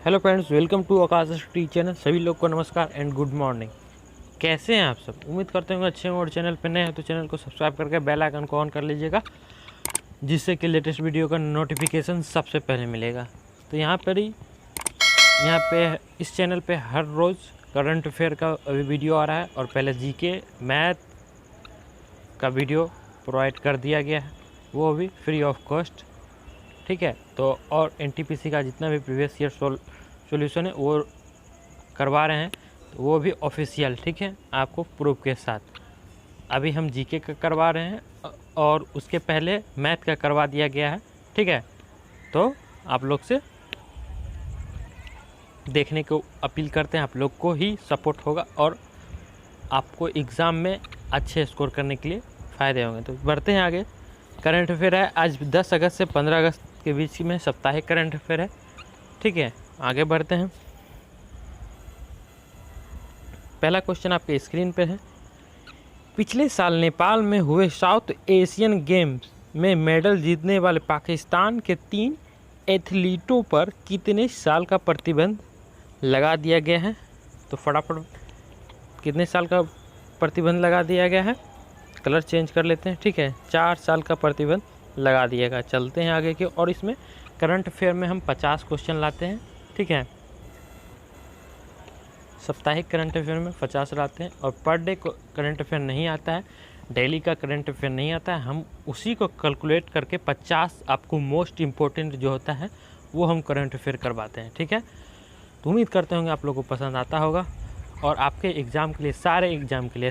Hello friends, welcome to Aakash study channel. सभी लोग को नमस्कार एंड गुड मॉर्निंग। कैसे हैं आप सब? उम्मीद करते हैं अच्छे हों और चैनल पर नए हैं तो चैनल को सब्सक्राइब करके बेल आइकन को ऑन कर लीजिएगा, जिससे कि लेटेस्ट वीडियो का नोटिफिकेशन सबसे पहले मिलेगा। तो यहाँ पे इस चैनल पे हर रोज़ करंट अफेयर का वीडियो आ रहा है और पहले जीके मैथ का वीडियो प्रोवाइड कर दिया गया है, वो भी फ्री ऑफ कॉस्ट। ठीक है, तो और एनटीपीसी का जितना भी प्रीवियस ईयर सॉल्यूशन है वो करवा रहे हैं, तो वो भी ऑफिशियल, ठीक है, आपको प्रूफ के साथ। अभी हम जीके का करवा रहे हैं और उसके पहले मैथ का करवा दिया गया है। ठीक है, तो आप लोग से देखने को अपील करते हैं, आप लोग को ही सपोर्ट होगा और आपको एग्ज़ाम में अच्छे स्कोर करने के लिए फ़ायदे होंगे। तो बढ़ते हैं आगे। करंट अफेयर है आज 10 अगस्त से 15 अगस्त के बीच में साप्ताहिक करंट अफेयर है। ठीक है, आगे बढ़ते हैं। पहला क्वेश्चन आपके स्क्रीन पे है। पिछले साल नेपाल में हुए साउथ एशियन गेम्स में मेडल जीतने वाले पाकिस्तान के 3 एथलीटों पर कितने साल का प्रतिबंध लगा दिया गया है? तो फटाफट कितने साल का प्रतिबंध लगा दिया गया है? कलर चेंज कर लेते हैं। ठीक है, 4 साल का प्रतिबंध लगा दिएगा। चलते हैं आगे की और इसमें करंट अफेयर में हम 50 क्वेश्चन लाते हैं। ठीक है, साप्ताहिक करंट अफेयर में 50 लाते हैं और पर डे करंट अफेयर नहीं आता है, डेली का करंट अफेयर नहीं आता है। हम उसी को कैलकुलेट करके 50 आपको मोस्ट इम्पोर्टेंट जो होता है वो हम करंट अफेयर करवाते हैं। ठीक है, तो उम्मीद करते होंगे आप लोगों को पसंद आता होगा और आपके एग्ज़ाम के लिए, सारे एग्ज़ाम के लिए,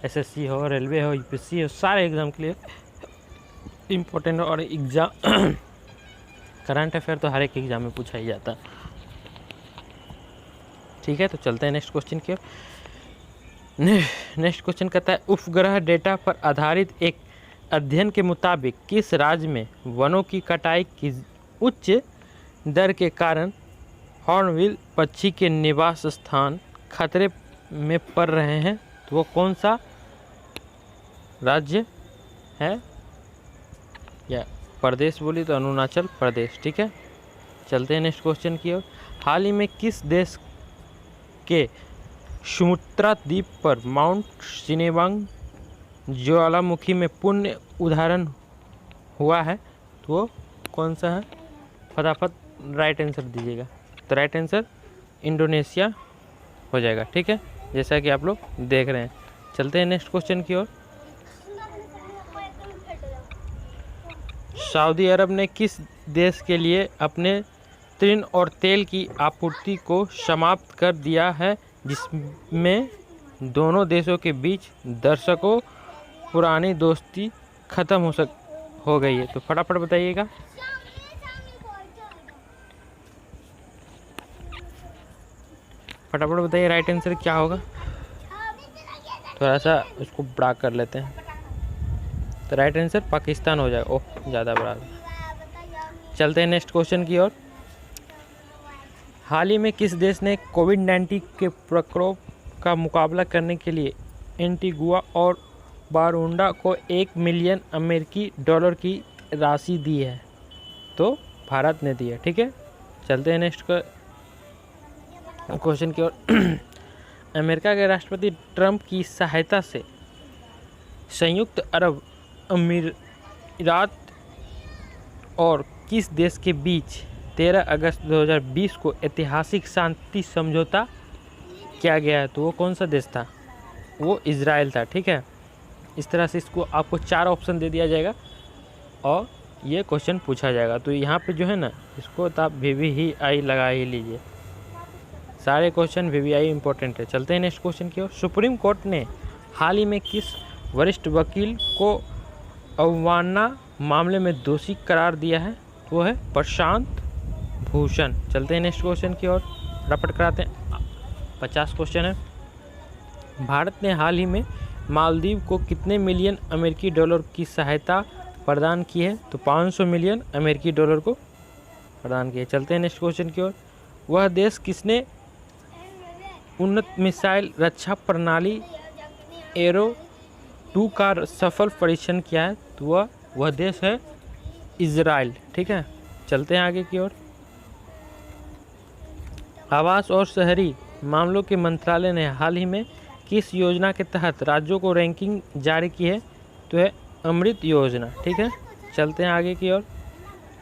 एसएससी हो, रेलवे हो, यूपीएससी हो, सारे एग्ज़ाम के लिए इम्पोर्टेंट और एग्ज़ाम करंट अफेयर तो हर एक एग्ज़ाम में पूछा ही जाता है। ठीक है, तो चलते हैं नेक्स्ट क्वेश्चन की ओर। नेक्स्ट क्वेश्चन कहता है, उपग्रह डेटा पर आधारित एक अध्ययन के मुताबिक किस राज्य में वनों की कटाई की उच्च दर के कारण हॉर्नबिल पक्षी के निवास स्थान खतरे में पड़ रहे हैं? तो वो कौन सा राज्य है? या प्रदेश बोली तो अरुणाचल प्रदेश। ठीक है, चलते हैं नेक्स्ट क्वेश्चन की ओर। हाल ही में किस देश के सुमुत्रा द्वीप पर माउंट सिनेबांग ज्वालामुखी में पुण्य उदाहरण हुआ है? तो वो कौन सा है? फटाफट राइट आंसर दीजिएगा। तो राइट आंसर इंडोनेशिया हो जाएगा। ठीक है, जैसा कि आप लोग देख रहे हैं। चलते हैं नेक्स्ट क्वेश्चन की ओर। सऊदी अरब ने किस देश के लिए अपने तृण और तेल की आपूर्ति को समाप्त कर दिया है, जिसमें दोनों देशों के बीच दशकों पुरानी दोस्ती खत्म हो गई है? तो फटाफट बताइएगा। फटाफट बताइए राइट आंसर क्या होगा। थोड़ा सा उसको बड़ा कर लेते हैं, तो राइट आंसर पाकिस्तान हो जाएगा। ओह, ज़्यादा बड़ा। चलते हैं नेक्स्ट क्वेश्चन की ओर। हाल ही में किस देश ने कोविड-19 के प्रकोप का मुकाबला करने के लिए एंटीगुआ और बारबुडा को $1 मिलियन अमेरिकी डॉलर की राशि दी है? तो भारत ने दी है। ठीक है, चलते हैं नेक्स्ट क्वेश्चन की ओर। अमेरिका के राष्ट्रपति ट्रंप की सहायता से संयुक्त अरब अमीरात और किस देश के बीच 13 अगस्त 2020 को ऐतिहासिक शांति समझौता किया गया है? तो वो कौन सा देश था? वो इजराइल था। ठीक है, इस तरह से इसको आपको 4 ऑप्शन दे दिया जाएगा और ये क्वेश्चन पूछा जाएगा। तो यहाँ पे जो है ना, इसको तो आप VVI लगा ही लीजिए। सारे क्वेश्चन VVI इंपॉर्टेंट है। चलते हैं नेक्स्ट क्वेश्चन की ओर। सुप्रीम कोर्ट ने हाल ही में किस वरिष्ठ वकील को अवमानना मामले में दोषी करार दिया है? वो है प्रशांत भूषण। चलते हैं नेक्स्ट क्वेश्चन की ओर, रपट कराते हैं। 50 क्वेश्चन है। भारत ने हाल ही में मालदीव को कितने मिलियन अमेरिकी डॉलर की सहायता प्रदान की है? तो 500 मिलियन अमेरिकी डॉलर को प्रदान किया। चलते हैं नेक्स्ट क्वेश्चन की ओर। वह देश किसने उन्नत मिसाइल रक्षा प्रणाली एरो 2 का सफल परीक्षण किया है? तो वह देश है इजराइल। ठीक है, चलते हैं आगे की ओर। आवास और शहरी मामलों के मंत्रालय ने हाल ही में किस योजना के तहत राज्यों को रैंकिंग जारी की है? तो है अमृत योजना। ठीक है, चलते हैं आगे की ओर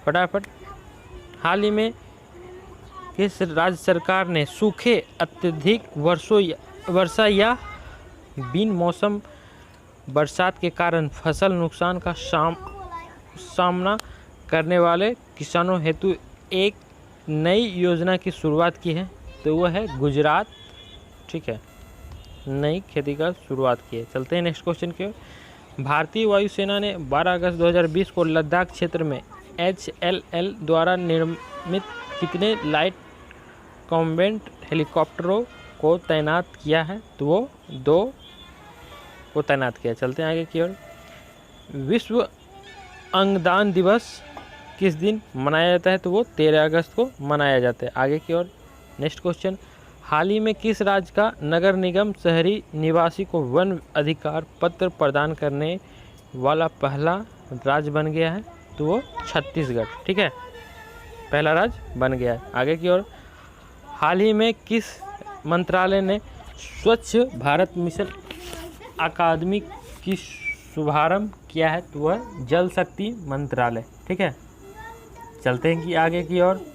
फटाफट। हाल ही में किस राज्य सरकार ने सूखे, अत्यधिक वर्षा या बिन मौसम बरसात के कारण फसल नुकसान का सामना करने वाले किसानों हेतु एक नई योजना की शुरुआत की है? तो वह है गुजरात। ठीक है, नई खेती का शुरुआत की है। चलते हैं नेक्स्ट क्वेश्चन की ओर। भारतीय वायुसेना ने 12 अगस्त 2020 को लद्दाख क्षेत्र में HLL द्वारा निर्मित कितने लाइट कॉम्बैट हेलीकॉप्टरों को तैनात किया है? तो वो 2 को तैनात किया। चलते हैं आगे की ओर। विश्व अंगदान दिवस किस दिन मनाया जाता है? तो वो 13 अगस्त को मनाया जाता है। आगे की ओर नेक्स्ट क्वेश्चन। हाल ही में किस राज्य का नगर निगम शहरी निवासी को वन अधिकार पत्र प्रदान करने वाला पहला राज्य बन गया है? तो वो छत्तीसगढ़। ठीक है, पहला राज्य बन गया है। आगे की ओर। हाल ही में किस मंत्रालय ने स्वच्छ भारत मिशन अकादमी की शुभारंभ किया है? तो वह जल शक्ति मंत्रालय। ठीक है, चलते हैं कि आगे की ओर।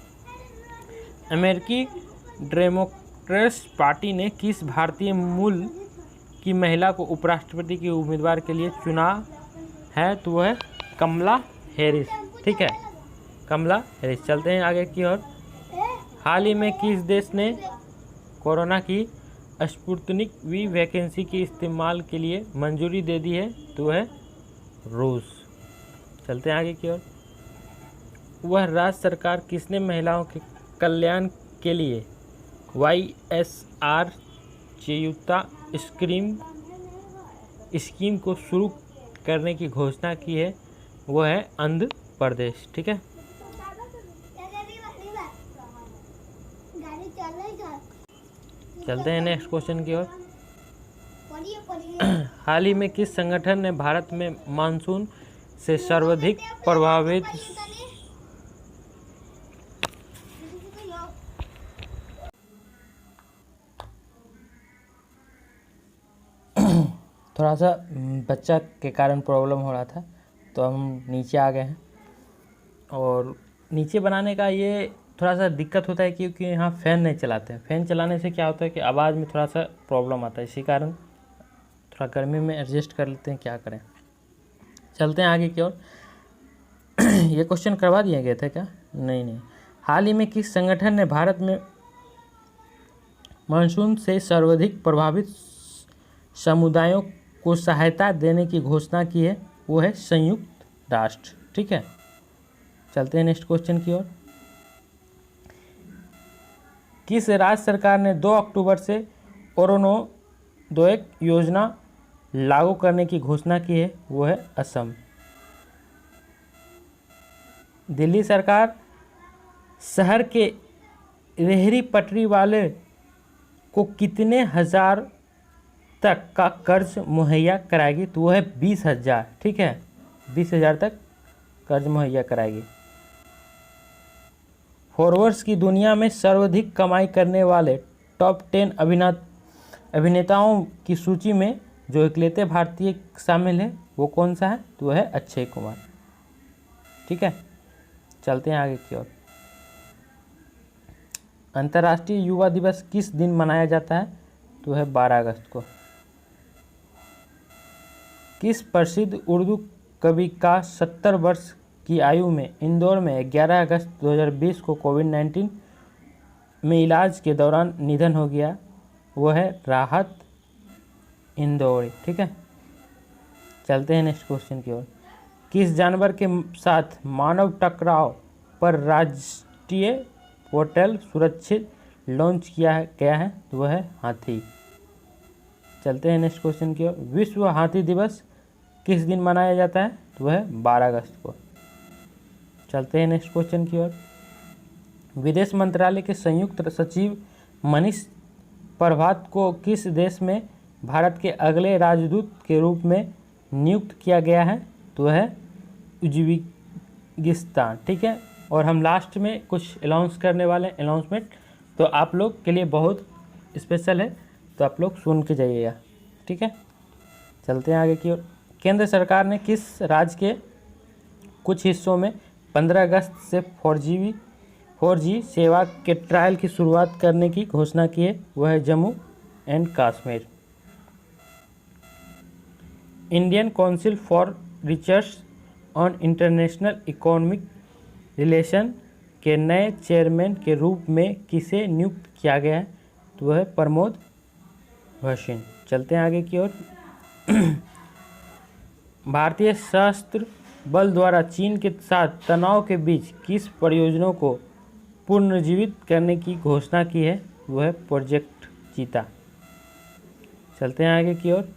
अमेरिकी डेमोक्रेट्स पार्टी ने किस भारतीय मूल की महिला को उपराष्ट्रपति के उम्मीदवार के लिए चुना है? तो वह है कमला हैरिस। ठीक है, कमला हैरिस। चलते हैं आगे की ओर। हाल ही में किस देश ने कोरोना की स्पुतनिक वी वैकेंसी के इस्तेमाल के लिए मंजूरी दे दी है? तो वह है रूस। चलते हैं आगे की ओर। वह राज्य सरकार किसने महिलाओं के कल्याण के लिए YSR चेयुता स्कीम को शुरू करने की घोषणा की है? वह है आंध्र प्रदेश। ठीक है, चलते हैं नेक्स्ट क्वेश्चन की ओर। हाल ही में किस संगठन ने भारत में मानसून से सर्वाधिक प्रभावित थोड़ा सा बच्चा के कारण प्रॉब्लम हो रहा था तो हम नीचे आ गए हैं। और नीचे बनाने का ये थोड़ा सा दिक्कत होता है क्योंकि यहाँ फ़ैन नहीं चलाते हैं। फ़ैन चलाने से क्या होता है कि आवाज़ में थोड़ा सा प्रॉब्लम आता है, इसी कारण थोड़ा गर्मी में एडजस्ट कर लेते हैं, क्या करें। चलते हैं आगे की ओर। ये क्वेश्चन करवा दिए गए थे क्या? नहीं। हाल ही में किस संगठन ने भारत में मानसून से सर्वाधिक प्रभावित समुदायों को सहायता देने की घोषणा की है? वो है संयुक्त राष्ट्र। ठीक है, चलते हैं नेक्स्ट क्वेश्चन की ओर। किस राज्य सरकार ने 2 अक्टूबर से अरुणोदय योजना लागू करने की घोषणा की है? वो है असम। दिल्ली सरकार शहर के रेहड़ी पटरी वाले को कितने हजार तक का कर्ज मुहैया कराएगी? तो वो है 20,000। ठीक है, 20,000 तक कर्ज मुहैया कराएगी। फॉरवर्ड्स की दुनिया में सर्वाधिक कमाई करने वाले टॉप 10 अभिनेताओं की सूची में जो इकलौते भारतीय शामिल है वो कौन सा है? तो वह है अक्षय कुमार। ठीक है, चलते हैं आगे की ओर। अंतर्राष्ट्रीय युवा दिवस किस दिन मनाया जाता है? तो है 12 अगस्त को। किस प्रसिद्ध उर्दू कवि का 70 वर्ष की आयु में इंदौर में 11 अगस्त 2020 को कोविड-19 में इलाज के दौरान निधन हो गया? वो है राहत इंदौरी। ठीक है, चलते हैं नेक्स्ट क्वेश्चन की ओर। किस जानवर के साथ मानव टकराव पर राष्ट्रीय पोर्टल सुरक्षित लॉन्च किया गया है? तो वह है हाथी। चलते हैं नेक्स्ट क्वेश्चन की ओर। विश्व हाथी दिवस किस दिन मनाया जाता है? तो वह है 12 अगस्त को। चलते हैं नेक्स्ट क्वेश्चन की ओर। विदेश मंत्रालय के संयुक्त सचिव मनीष प्रभात को किस देश में भारत के अगले राजदूत के रूप में नियुक्त किया गया है? तो वह है उज्बेकिस्तान। ठीक है, और हम लास्ट में कुछ अनाउंस करने वाले अनाउंसमेंट तो आप लोग के लिए बहुत स्पेशल है, तो आप लोग सुन के जाइएगा, ठीक है। चलते हैं आगे की ओर। केंद्र सरकार ने किस राज्य के कुछ हिस्सों में 15 अगस्त से 4G सेवा के ट्रायल की शुरुआत करने की घोषणा की है? वह है Jammu and Kashmir. Indian council for research on international economic relation के नए चेयरमैन के रूप में किसे नियुक्त किया गया है? तो वह है प्रमोद भसीन। चलते हैं आगे की ओर। भारतीय सशस्त्र बल द्वारा चीन के साथ तनाव के बीच किस परियोजना को पुनर्जीवित करने की घोषणा की है? वह है प्रोजेक्ट चीता। चलते हैं आगे की ओर।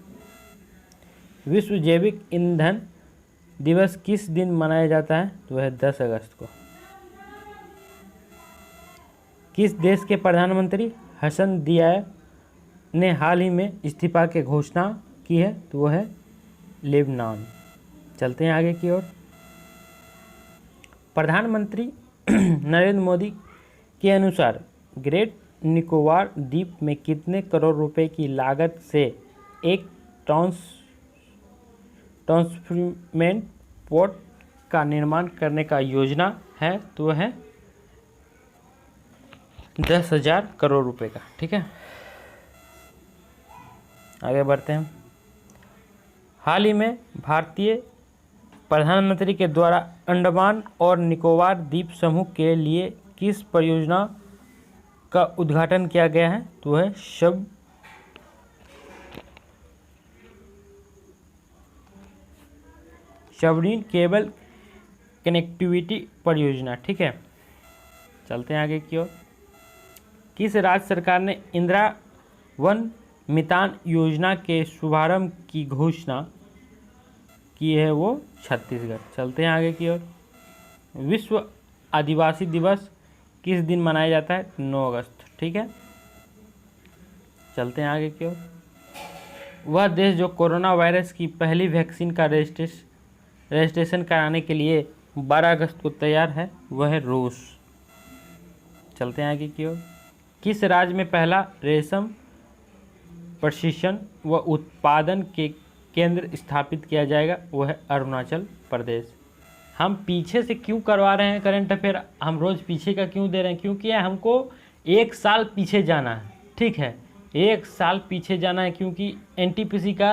विश्व जैविक ईंधन दिवस किस दिन मनाया जाता है? तो वह है 10 अगस्त को। किस देश के प्रधानमंत्री हसन दियाब ने हाल ही में इस्तीफा की घोषणा की है? तो वह है लेबनान। चलते हैं आगे की ओर। प्रधानमंत्री नरेंद्र मोदी के अनुसार ग्रेट निकोबार द्वीप में कितने करोड़ रुपए की लागत से एक ट्रांसफरमेंट पोर्ट का निर्माण करने का योजना है? तो वह है 10,000 करोड़ रुपए का, ठीक है। आगे बढ़ते हैं। हाल ही में भारतीय प्रधानमंत्री के द्वारा अंडमान और निकोबार द्वीप समूह के लिए किस परियोजना का उद्घाटन किया गया है? तो है सबमरीन केबल कनेक्टिविटी परियोजना, ठीक है। चलते हैं आगे की ओर। किस राज्य सरकार ने इंदिरा वन मितान योजना के शुभारंभ की घोषणा की है? वो छत्तीसगढ़। चलते हैं आगे की ओर। विश्व आदिवासी दिवस किस दिन मनाया जाता है? 9 अगस्त, ठीक है। चलते हैं आगे की ओर। वह देश जो कोरोना वायरस की पहली वैक्सीन का रजिस्ट्रेशन कराने के लिए 12 अगस्त को तैयार है, वह है रूस। चलते हैं आगे की ओर। किस राज्य में पहला रेशम प्रशिक्षण व उत्पादन के केंद्र स्थापित किया जाएगा? वह है अरुणाचल प्रदेश। हम पीछे से क्यों करवा रहे हैं करंट अफेयर, हम रोज़ पीछे का क्यों दे रहे हैं? क्योंकि हमको 1 साल पीछे जाना है, ठीक है। 1 साल पीछे जाना है क्योंकि एनटीपीसी का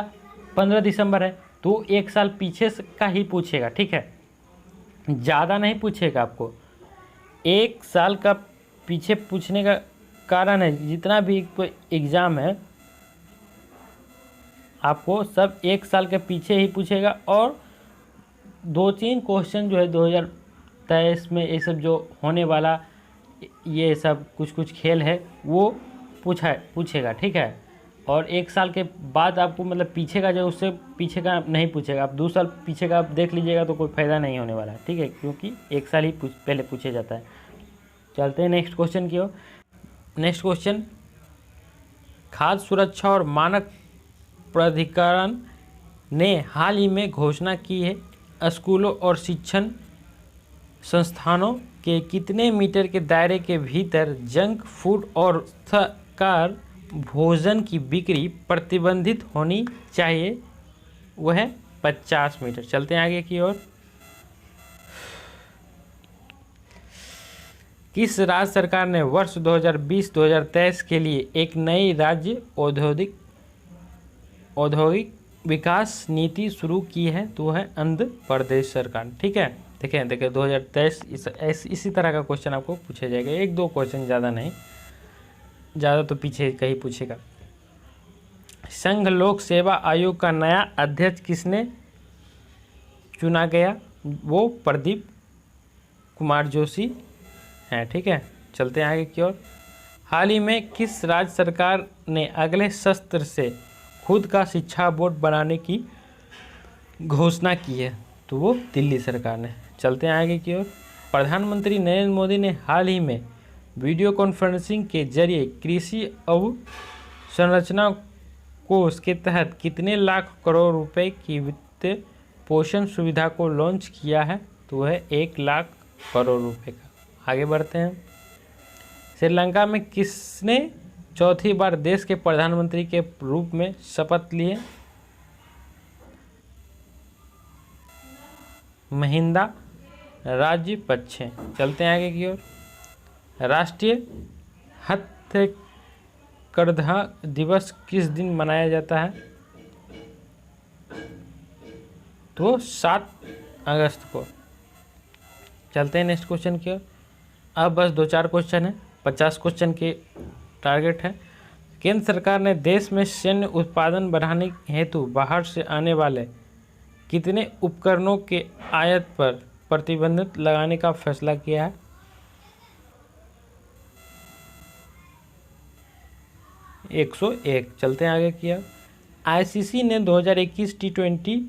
15 दिसंबर है, तो 1 साल पीछे का ही पूछेगा, ठीक है। ज़्यादा नहीं पूछेगा आपको। 1 साल का पीछे पूछने का कारण है, जितना भी कोई एग्ज़ाम है आपको सब 1 साल के पीछे ही पूछेगा। और 2-3 क्वेश्चन जो है 2023 में ये सब जो होने वाला ये सब कुछ खेल है वो पूछेगा, ठीक है। और 1 साल के बाद आपको मतलब पीछे का जो उससे पीछे का नहीं पूछेगा। आप 2 साल पीछे का आप देख लीजिएगा तो कोई फ़ायदा नहीं होने वाला है, ठीक है, क्योंकि 1 साल ही पहले पूछे जाता है। चलते हैं नेक्स्ट क्वेश्चन की ओर। नेक्स्ट क्वेश्चन, खाद्य सुरक्षा और मानक प्राधिकरण ने हाल ही में घोषणा की है स्कूलों और शिक्षण संस्थानों के कितने मीटर के दायरे के भीतर जंक फूड और शाकाहारी भोजन की बिक्री प्रतिबंधित होनी चाहिए? वह है 50 मीटर। चलते हैं आगे की ओर। किस राज्य सरकार ने वर्ष 2020-2023 के लिए एक नई राज्य औद्योगिक विकास नीति शुरू की है? तो वह है आंध्र प्रदेश सरकार, ठीक है। देखिए 2023 इसी तरह का क्वेश्चन आपको पूछा जाएगा, 1-2 क्वेश्चन, ज़्यादा नहीं, ज़्यादा तो पीछे कहीं पूछेगा। संघ लोक सेवा आयोग का नया अध्यक्ष किसने चुना गया? वो प्रदीप कुमार जोशी हैं, ठीक है। चलते हैं आगे की ओर। हाल ही में किस राज्य सरकार ने अगले सत्र से खुद का शिक्षा बोर्ड बनाने की घोषणा की है? तो वो दिल्ली सरकार ने। चलते हैं आगे की ओर। प्रधानमंत्री नरेंद्र मोदी ने हाल ही में वीडियो कॉन्फ्रेंसिंग के जरिए कृषि अवसंरचना कोष के तहत कितने लाख करोड़ रुपए की वित्त पोषण सुविधा को लॉन्च किया है? तो वह 1 लाख करोड़ रुपए का। आगे बढ़ते हैं। श्रीलंका में किसने चौथी बार देश के प्रधानमंत्री के रूप में शपथ लिए? महिंदा राजपक्षे। चलते हैं आगे की ओर। राष्ट्रीय हथकरघा दिवस किस दिन मनाया जाता है? तो 7 अगस्त को। चलते हैं नेक्स्ट क्वेश्चन की ओर। अब बस 2-4 क्वेश्चन है, 50 क्वेश्चन के टारगेट है। केंद्र सरकार ने देश में सैन्य उत्पादन बढ़ाने हेतु बाहर से आने वाले कितने उपकरणों के आयात पर प्रतिबंध लगाने का फैसला किया है? 101। चलते हैं आगे की ओर। आईसीसी ने 2021 T20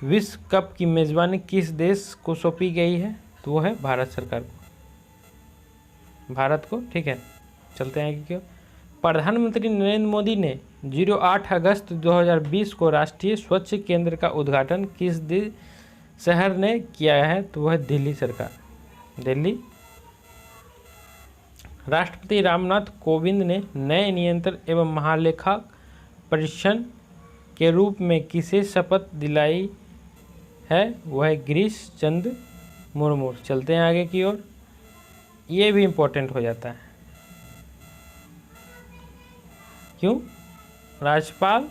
विश्व कप की मेज़बानी किस देश को सौंपी गई है? तो वो है भारत सरकार को, भारत को। ठीक है, चलते हैं आगे की ओर। प्रधानमंत्री नरेंद्र मोदी ने 08 अगस्त 2020 को राष्ट्रीय स्वच्छ केंद्र का उद्घाटन किस शहर ने किया है? तो वह है दिल्ली सरकार, दिल्ली। राष्ट्रपति रामनाथ कोविंद ने नए नियंत्रक एवं महालेखा परीक्षण के रूप में किसे शपथ दिलाई है? वह है गिरीश चंद्र मुर्मू। चलते हैं आगे की ओर। ये भी इम्पोर्टेंट हो जाता है। क्यों? राज्यपाल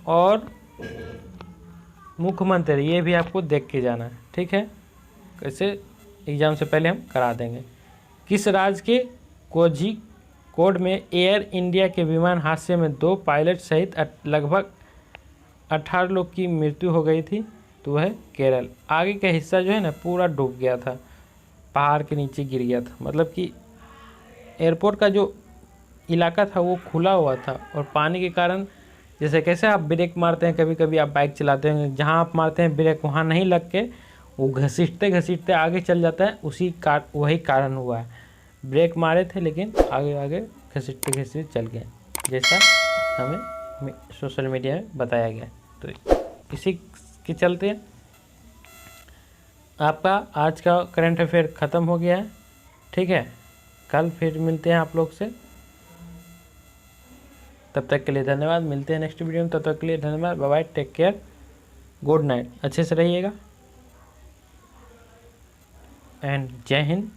और मुख्यमंत्री, ये भी आपको देख के जाना है। ठीक है, कैसे एग्जाम से पहले हम करा देंगे। किस राज्य के कोझिकोड में एयर इंडिया के विमान हादसे में 2 पायलट सहित लगभग 18 लोग की मृत्यु हो गई थी? तो वह है केरल। आगे का हिस्सा जो है ना पूरा डूब गया था, पहाड़ के नीचे गिर गया था। मतलब कि एयरपोर्ट का जो इलाका था वो खुला हुआ था और पानी के कारण, जैसे कैसे आप ब्रेक मारते हैं, कभी कभी आप बाइक चलाते हैं, जहाँ आप मारते हैं ब्रेक वहाँ नहीं लग के वो घसीटते घसीटते आगे चल जाता है, वही कारण हुआ है। ब्रेक मारे थे लेकिन आगे आगे घसीटते घसीटते चल गए, जैसा हमें सोशल मीडिया में बताया गया। तो इसी के चलते आपका आज का करंट अफेयर ख़त्म हो गया है। ठीक है, कल फिर मिलते हैं आप लोग से। तब तक के लिए धन्यवाद। मिलते हैं नेक्स्ट वीडियो में, तब तक के लिए धन्यवाद। Bye bye, take care, good night, अच्छे से रहिएगा एंड जय हिंद।